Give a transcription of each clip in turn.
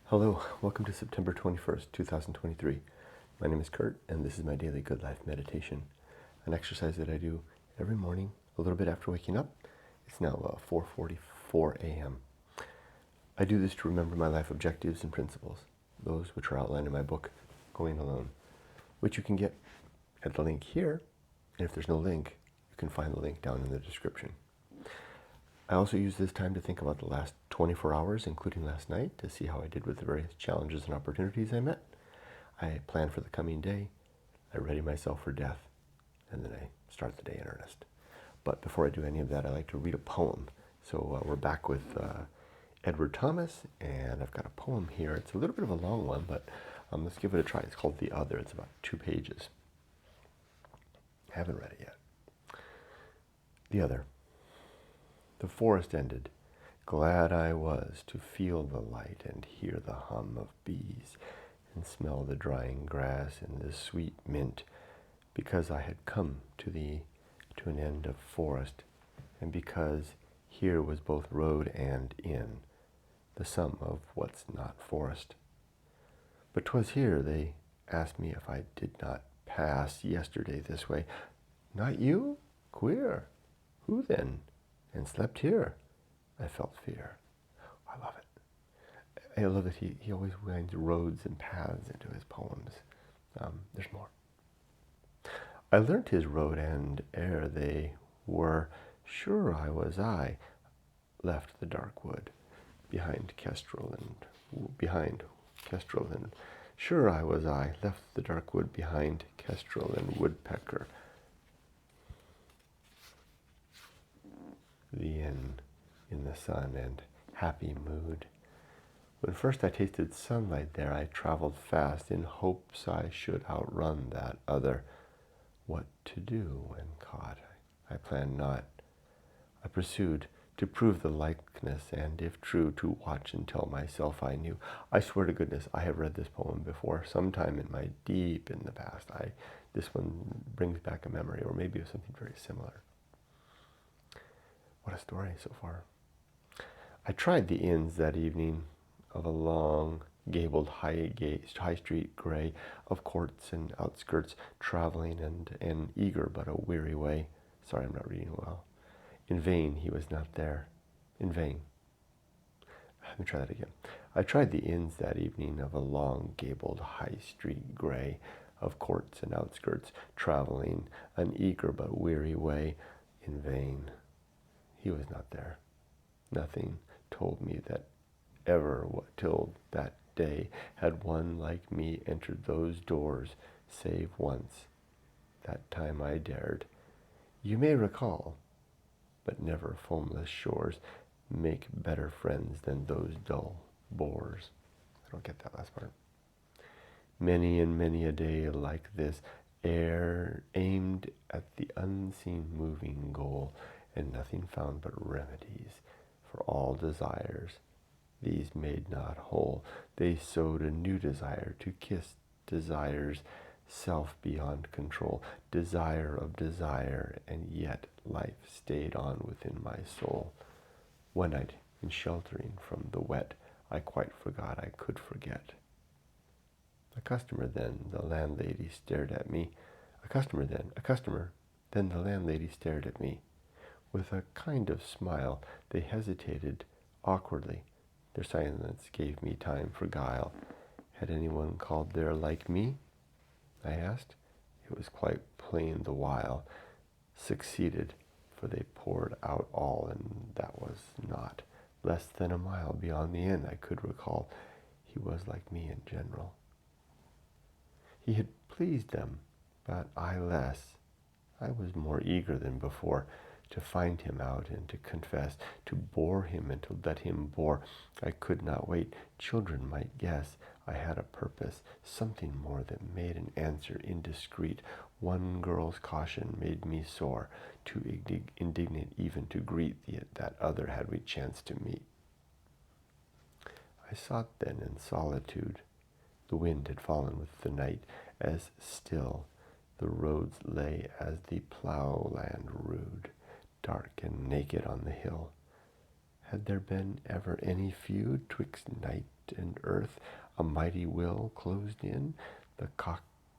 Hello, welcome to September 21st, 2023. My name is Kurt, and this is my daily Good Life meditation, an exercise that I do every morning, a little bit after waking up. It's now 4:44 a.m. I do this to remember my life objectives and principles, those which are outlined in my book, Going Alone, which you can get at the link here, and if there's no link, you can find the link down in the description. I also use this time to think about the last 24 hours, including last night, to see how I did with the various challenges and opportunities I met. I plan for the coming day, I ready myself for death, and then I start the day in earnest. But before I do any of that, I like to read a poem. So we're back with Edward Thomas, and I've got a poem here. It's a little bit of a long one, but let's give it a try. It's called The Other. It's about 2 pages. I haven't read it yet. The Other. The forest ended. Glad I was to feel the light and hear the hum of bees and smell the drying grass and the sweet mint, because I had come to an end of forest, and because here was both road and inn, the sum of what's not forest. But 'twas here they asked me if I did not pass yesterday this way. Not you? Queer. Who then? And slept here. I felt fear. I love it. I love that he always winds roads and paths into his poems. There's more. I learnt his road, and ere they were sure I left the dark wood behind Kestrel and sure I left the dark wood behind Kestrel and woodpecker. The inn in the sun and happy mood. When first I tasted sunlight there, I traveled fast in hopes I should outrun that other. What to do when caught, I planned not. I pursued to prove the likeness, and if true, to watch and tell myself I knew. I swear to goodness, I have read this poem before, sometime in my deep in the past. This one brings back a memory, or maybe of something very similar. What a story so far. I tried the inns that evening of a long, gabled high street gray, of courts and outskirts, traveling and an eager but a weary way. Sorry, I'm not reading well. In vain he was not there. In vain. Let me try that again. I tried the inns that evening of a long, gabled high street gray, of courts and outskirts, traveling an eager but weary way. In vain. He was not there. Nothing told me that ever till that day had one like me entered those doors, save once. That time I dared. You may recall, but never foamless shores make better friends than those dull bores. I don't get that last part. Many and many a day like this, ere aimed at the unseen moving goal, and nothing found but remedies for all desires. These made not whole. They sowed a new desire to kiss desire's self beyond control, desire of desire, and yet life stayed on within my soul. One night, in sheltering from the wet, I quite forgot I could forget. A customer, then the landlady stared at me. Then the landlady stared at me. With a kind of smile, they hesitated awkwardly. Their silence gave me time for guile. Had anyone called there like me? I asked. It was quite plain the while. Succeeded, for they poured out all, and that was not. Less than a mile beyond the inn, I could recall. He was like me in general. He had pleased them, but I less. I was more eager than before to find him out and to confess, to bore him and to let him bore. I could not wait. Children might guess I had a purpose, something more that made an answer indiscreet. One girl's caution made me sore, too indignant even to greet that other had we chanced to meet. I sought then in solitude. The wind had fallen with the night, as still the roads lay as the ploughland rude, dark and naked on the hill. Had there been ever any feud twixt night and earth, a mighty will closed in, the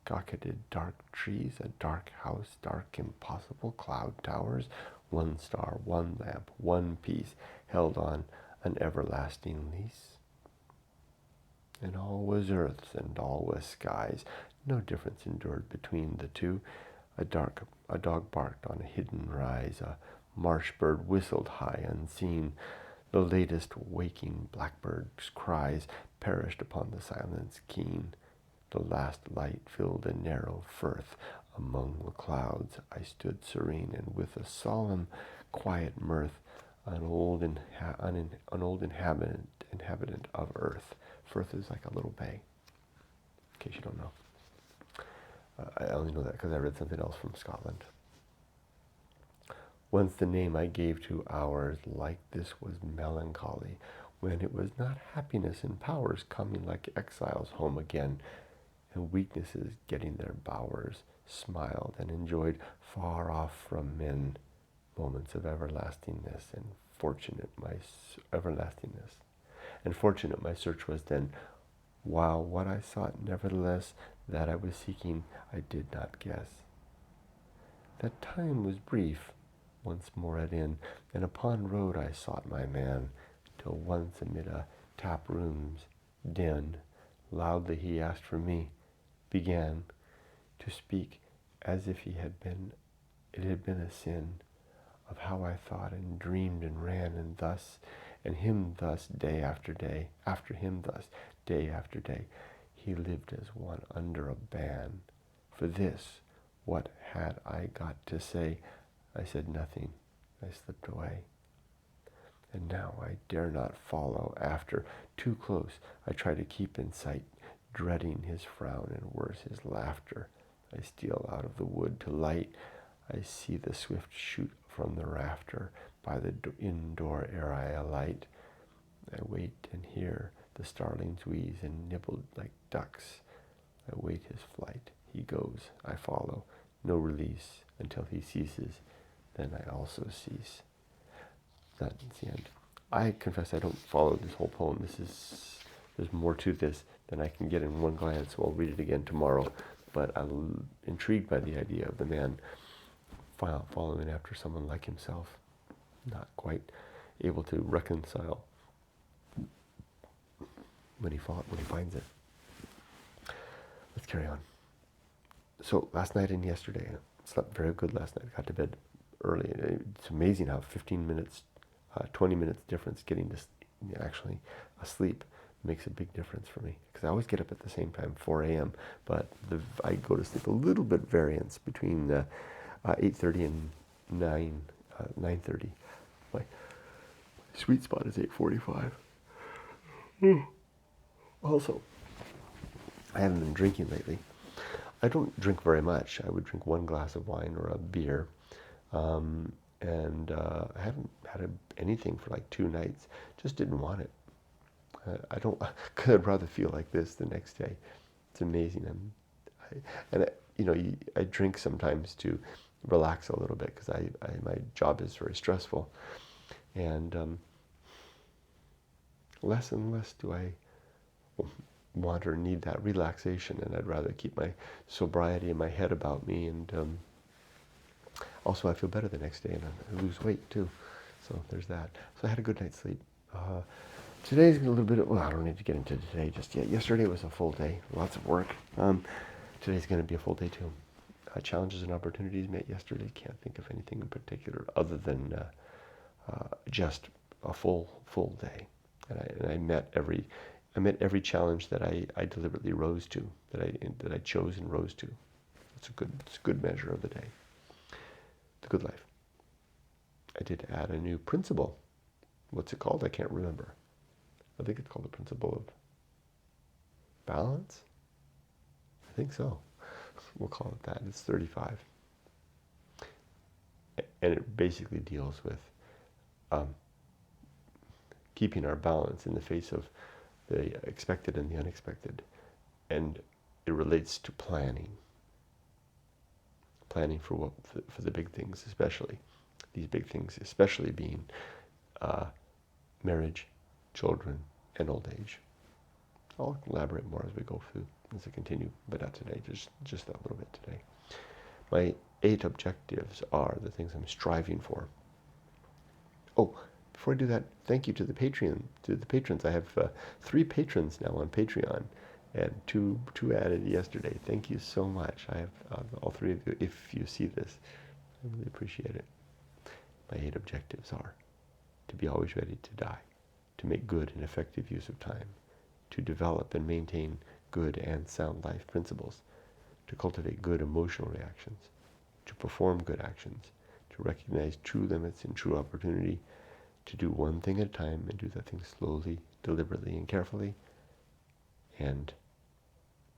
cocketed dark trees, a dark house, dark impossible cloud towers, one star, one lamp, one peace, held on an everlasting lease? And all was earths and all was skies, no difference endured between the two. A dog barked on a hidden rise, a marsh bird whistled high unseen. The latest waking blackbird's cries perished upon the silence keen. The last light filled a narrow firth. Among the clouds I stood serene, and with a solemn, quiet mirth, an old inhabitant of earth. Firth is like a little bay, in case you don't know. I only know that because I read something else from Scotland. Once the name I gave to hours like this was melancholy, when it was not happiness and powers coming like exiles home again, and weaknesses getting their bowers, smiled and enjoyed far off from men moments of everlastingness, and fortunate my search was then, while what I sought nevertheless that I was seeking I did not guess. That time was brief, once more at inn, and upon road I sought my man, till once amid a tap room's din, loudly he asked for me, began to speak as if it had been a sin, of how I thought and dreamed and ran, and him thus day after day, after him thus day after day, he lived as one under a ban. For this, what had I got to say? I said nothing. I slipped away. And now I dare not follow after. Too close I try to keep in sight, dreading his frown and worse his laughter. I steal out of the wood to light. I see the swift shoot from the rafter by the indoor ere I alight. I wait and hear the starlings wheeze and nibble like ducks. I wait his flight. He goes. I follow. No release until he ceases. Then I also cease. That's the end. I confess I don't follow this whole poem. There's more to this than I can get in one glance, so I'll read it again tomorrow. But I'm intrigued by the idea of the man following after someone like himself, not quite able to reconcile when he finds it. Let's carry on. So last night and yesterday, I slept very good last night. Got to bed early. It's amazing how 15 minutes, 20 minutes difference getting to actually asleep makes a big difference for me. Because I always get up at the same time, 4 a.m. But I go to sleep a little bit variance between 8:30 and 9:30. My sweet spot is 8:45. Also, I haven't been drinking lately. I don't drink very much. I would drink one glass of wine or a beer. And I haven't had anything for like 2 nights. Just didn't want it. I don't, because I'd rather feel like this the next day. It's amazing. I drink sometimes to relax a little bit because my job is very stressful. And less and less do I want or need that relaxation, and I'd rather keep my sobriety in my head about me, and also I feel better the next day, and I lose weight too, so there's that. So I had a good night's sleep. Today's a little bit, I don't need to get into today just yet. Yesterday was a full day, lots of work. Today's going to be a full day too. Challenges and opportunities met yesterday. Can't think of anything in particular other than just a full day, and I met every challenge that I deliberately rose to, that I chose and rose to. It's a good measure of the day. The good life. I did add a new principle. What's it called? I can't remember. I think it's called the principle of balance. I think so. We'll call it that. It's 35. And it basically deals with keeping our balance in the face of the expected and the unexpected. And it relates to planning. Planning for the big things, especially. These big things, especially being marriage, children, and old age. I'll elaborate more as we go through, as I continue, but not today, just that little bit today. My 8 objectives are the things I'm striving for. Oh, before I do that, thank you to the patrons. I have 3 patrons now on Patreon, and two added yesterday. Thank you so much. I have all 3 of you. If you see this, I really appreciate it. My 8 objectives are to be always ready to die, to make good and effective use of time, to develop and maintain good and sound life principles, to cultivate good emotional reactions, to perform good actions, to recognize true limits and true opportunity, to do one thing at a time and do that thing slowly, deliberately, and carefully, and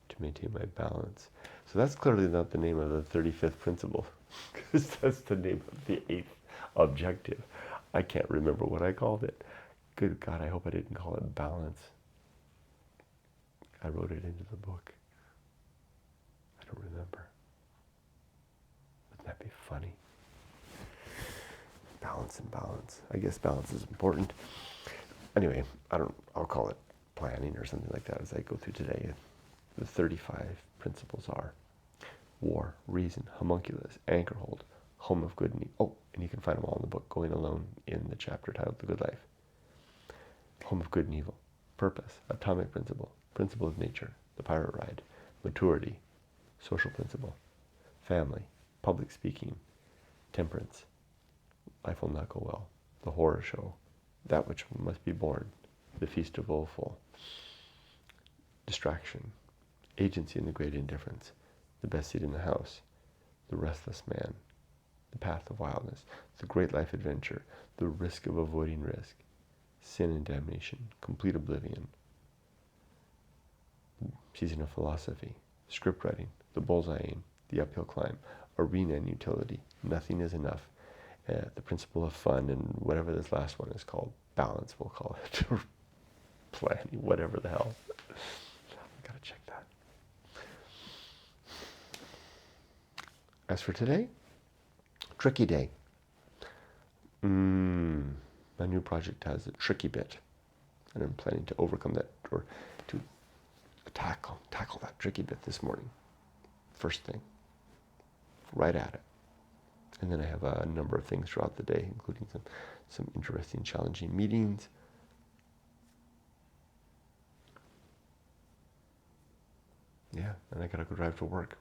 to maintain my balance. So that's clearly not the name of the 35th principle, because that's the name of the 8th objective. I can't remember what I called it. Good God, I hope I didn't call it balance. I wrote it into the book. I don't remember. Wouldn't that be funny? Balance and balance. I guess balance is important. Anyway, I'll call it planning or something like that as I go through today. The 35 principles are war, reason, homunculus, anchor hold, home of good and evil. Oh, and you can find them all in the book, Going Alone, in the chapter titled The Good Life. Home of good and evil, purpose, atomic principle, principle of nature, the pirate ride, maturity, social principle, family, public speaking, temperance, life will not go well, the horror show, that which must be born, the feast of woeful, distraction, agency in the great indifference, the best seat in the house, the restless man, the path of wildness, the great life adventure, the risk of avoiding risk, sin and damnation, complete oblivion, season of philosophy, script writing, the bullseye aim, the uphill climb, arena and utility, nothing is enough, the principle of fun, and whatever this last one is called, balance we'll call it, or planning, whatever the hell. I've got to check that. As for today, tricky day. My new project has a tricky bit, and I'm planning to overcome that, or to tackle that tricky bit this morning. First thing, right at it. And then I have a number of things throughout the day, including some interesting, challenging meetings. Yeah, and I gotta go drive to work,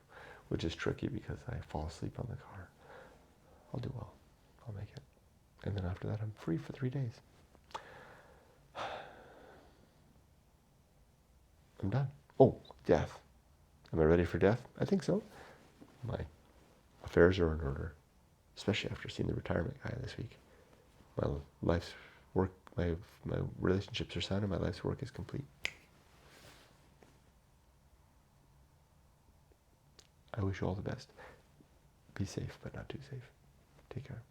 which is tricky because I fall asleep on the car. I'll do well. I'll make it. And then after that, I'm free for 3 days. I'm done. Oh, death. Am I ready for death? I think so. My affairs are in order, especially after seeing the retirement guy this week. My life's work, my relationships are sound, and my life's work is complete. I wish you all the best. Be safe, but not too safe. Take care.